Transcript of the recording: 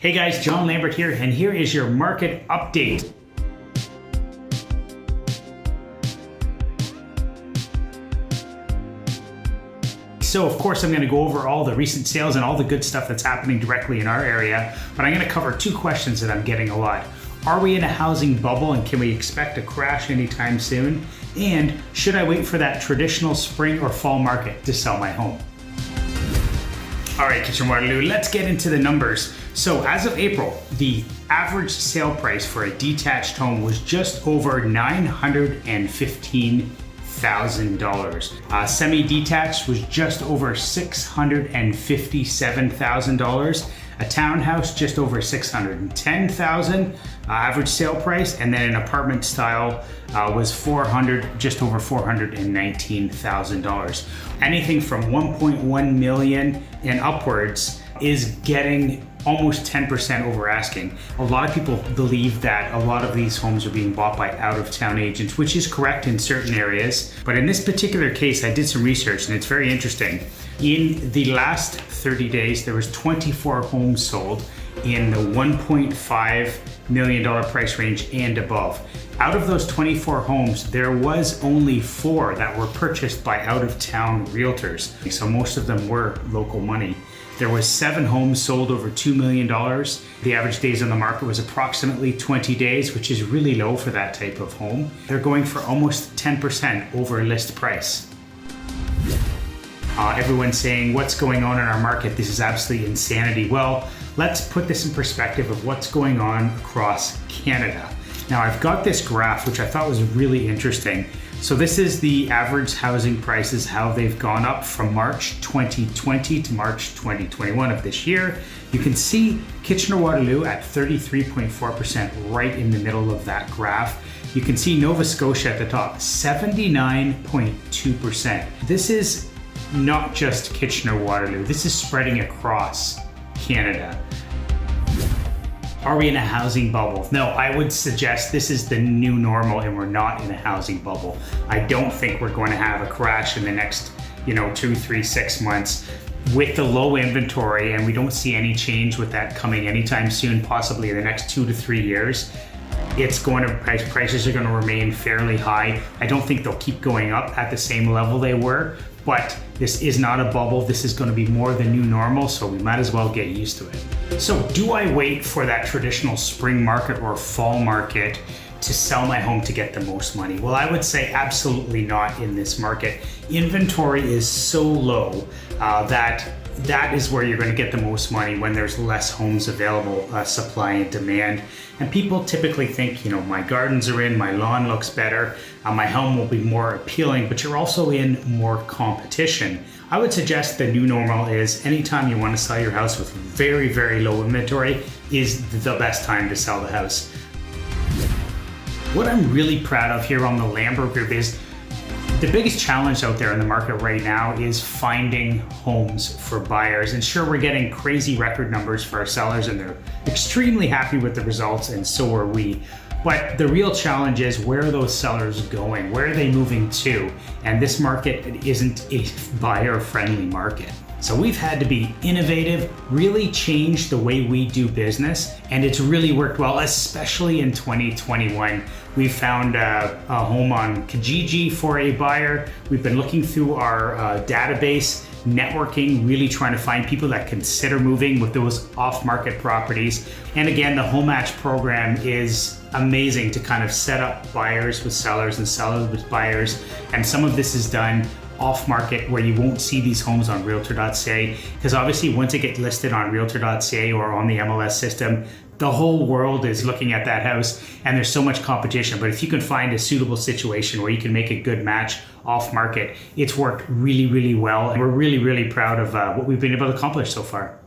Hey guys, John Lambert here, and here is your market update. So of course I'm going to go over all the recent sales and all the good stuff that's happening directly in our area, but I'm going to cover two questions that I'm getting a lot. Are we in a housing bubble and can we expect a crash anytime soon? And should I wait for that traditional spring or fall market to sell my home? All right, Kitchen Waterloo, let's get into the numbers. So as of April, the average sale price for a detached home was just over $915,000. Semi-detached was just over $657,000. A townhouse just over $610,000 average sale price, and then an apartment style was just over $419,000. Anything from 1.1 million and upwards is getting almost 10% over asking. A lot of people believe that a lot of these homes are being bought by out-of-town agents, which is correct in certain areas. But in this particular case, I did some research and it's very interesting. In the last 30 days, there was 24 homes sold in the $1.5 million price range and above. Out of those 24 homes, there was only 4 that were purchased by out-of-town realtors. So most of them were local money. There was 7 homes sold over $2 million. The average days on the market was approximately 20 days, which is really low for that type of home. They're going for almost 10% over list price. Everyone's saying, what's going on in our market? This is absolutely insanity. Well, let's put this in perspective of what's going on across Canada. Now, I've got this graph, which I thought was really interesting. So this is the average housing prices, how they've gone up from March 2020 to March 2021 of this year. You can see Kitchener-Waterloo at 33.4%, right in the middle of that graph. You can see Nova Scotia at the top, 79.2%. This is not just Kitchener-Waterloo, this is spreading across Canada. Are we in a housing bubble? No, I would suggest this is the new normal and we're not in a housing bubble. I don't think we're going to have a crash in the next, 2, 3, 6 months. With the low inventory, and we don't see any change with that coming anytime soon, possibly in the next 2 to 3 years, prices are going to remain fairly high. I don't think they'll keep going up at the same level they were, but this is not a bubble. This is going to be more the new normal, so we might as well get used to it. So do I wait for that traditional spring market or fall market to sell my home to get the most money? Well, I would say absolutely not in this market. Inventory is so low that is where you're going to get the most money when there's less homes available, supply and demand. And people typically think, my gardens are in, my lawn looks better, my home will be more appealing, but you're also in more competition. I would suggest the new normal is anytime you want to sell your house with very, very low inventory is the best time to sell the house. What I'm really proud of here on the Lambert Group is the biggest challenge out there in the market right now is finding homes for buyers. And sure, we're getting crazy record numbers for our sellers and they're extremely happy with the results, and so are we. But the real challenge is, where are those sellers going? Where are they moving to? And this market isn't a buyer-friendly market. So we've had to be innovative, really change the way we do business, and it's really worked well, especially in 2021. We found a home on Kijiji for a buyer. We've been looking through our database, networking, really trying to find people that consider moving with those off-market properties. And again, the Home Match program is amazing to kind of set up buyers with sellers and sellers with buyers. And some of this is done off market where you won't see these homes on realtor.ca, because obviously once it gets listed on realtor.ca or on the MLS system, the whole world is looking at that house and there's so much competition. But if you can find a suitable situation where you can make a good match off market, it's worked really, really well. And we're really, really proud of what we've been able to accomplish so far.